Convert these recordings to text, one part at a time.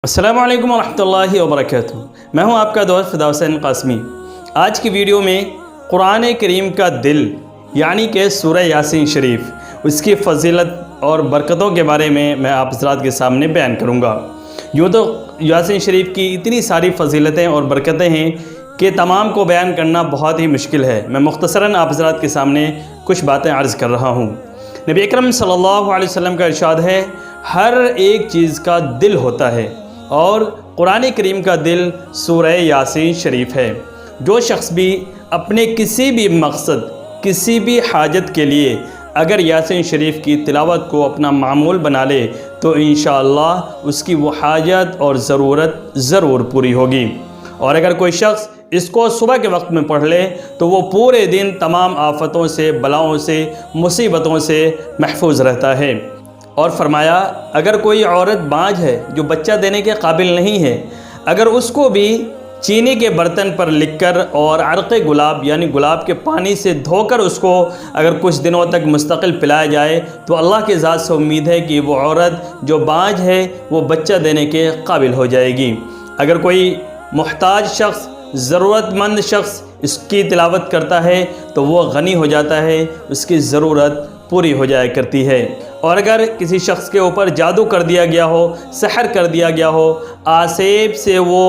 السلام علیکم ورحمۃ اللہ وبرکاتہ۔ میں ہوں آپ کا دوست فدا حسین قاسمی۔ آج کی ویڈیو میں قرآن کریم کا دل یعنی کہ سورہ یاسین شریف، اس کی فضیلت اور برکتوں کے بارے میں آپ حضرات کے سامنے بیان کروں گا۔ یوں تو یاسین شریف کی اتنی ساری فضیلتیں اور برکتیں ہیں کہ تمام کو بیان کرنا بہت ہی مشکل ہے۔ میں مختصراً آپ حضرات کے سامنے کچھ باتیں عرض کر رہا ہوں۔ نبی اکرم صلی اللہ علیہ وسلم کا ارشاد ہے، ہر ایک چیز کا دل ہوتا ہے اور قرآن کریم کا دل سورہ یاسین شریف ہے۔ جو شخص بھی اپنے کسی بھی مقصد، کسی بھی حاجت کے لیے اگر یاسین شریف کی تلاوت کو اپنا معمول بنا لے تو انشاءاللہ اس کی وہ حاجت اور ضرورت ضرور پوری ہوگی۔ اور اگر کوئی شخص اس کو صبح کے وقت میں پڑھ لے تو وہ پورے دن تمام آفتوں سے، بلاؤں سے، مصیبتوں سے محفوظ رہتا ہے۔ اور فرمایا، اگر کوئی عورت بانجھ ہے جو بچہ دینے کے قابل نہیں ہے، اگر اس کو بھی چینی کے برتن پر لکھ کر اور عرق گلاب یعنی گلاب کے پانی سے دھو کر اس کو اگر کچھ دنوں تک مستقل پلایا جائے تو اللہ کے ذات سے امید ہے کہ وہ عورت جو بانجھ ہے وہ بچہ دینے کے قابل ہو جائے گی۔ اگر کوئی محتاج شخص، ضرورت مند شخص اس کی تلاوت کرتا ہے تو وہ غنی ہو جاتا ہے، اس کی ضرورت پوری ہو جایا کرتی ہے۔ اور اگر کسی شخص کے اوپر جادو کر دیا گیا ہو، سحر کر دیا گیا ہو، آسیب سے وہ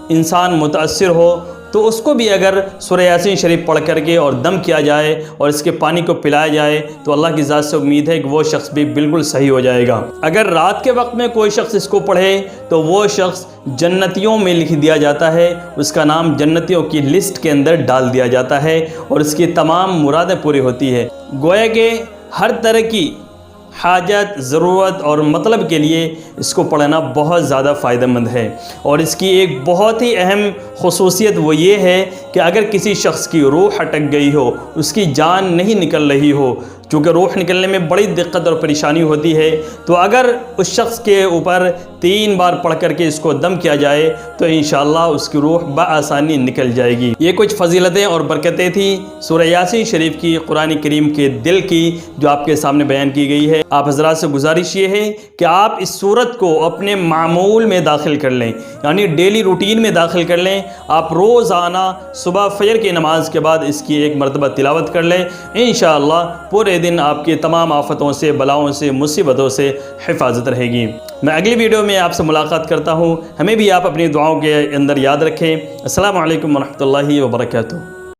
انسان متاثر ہو تو اس کو بھی اگر سورہ یاسین شریف پڑھ کر کے اور دم کیا جائے اور اس کے پانی کو پلایا جائے تو اللہ کی ذات سے امید ہے کہ وہ شخص بھی بالکل صحیح ہو جائے گا۔ اگر رات کے وقت میں کوئی شخص اس کو پڑھے تو وہ شخص جنتیوں میں لکھ دیا جاتا ہے، اس کا نام جنتیوں کی لسٹ کے اندر ڈال دیا جاتا ہے اور اس کی تمام مرادیں پوری ہوتی ہے۔ گویا کہ ہر طرح کی حاجت، ضرورت اور مطلب کے لیے اس کو پڑھنا بہت زیادہ فائدہ مند ہے۔ اور اس کی ایک بہت ہی اہم خصوصیت وہ یہ ہے کہ اگر کسی شخص کی روح اٹک گئی ہو، اس کی جان نہیں نکل رہی ہو، چونکہ روح نکلنے میں بڑی دقت اور پریشانی ہوتی ہے، تو اگر اس شخص کے اوپر 3 بار پڑھ کر کے اس کو دم کیا جائے تو انشاءاللہ اس کی روح بآسانی نکل جائے گی۔ یہ کچھ فضیلتیں اور برکتیں تھیں سورہ یاسین شریف کی، قرآن کریم کے دل کی، جو آپ کے سامنے بیان کی گئی ہے۔ آپ حضرات سے گزارش یہ ہے کہ آپ اس سورت کو اپنے معمول میں داخل کر لیں، یعنی ڈیلی روٹین میں داخل کر لیں۔ آپ روزانہ صبح فجر کی نماز کے بعد اس کی 1 مرتبہ تلاوت کر لیں، انشاءاللہ پورے دن آپ کی تمام آفتوں سے، بلاؤں سے، مصیبتوں سے حفاظت رہے گی۔ میں اگلی ویڈیو میں آپ سے ملاقات کرتا ہوں۔ ہمیں بھی آپ اپنی دعاؤں کے اندر یاد رکھیں۔ السلام علیکم ورحمۃ اللہ وبرکاتہ۔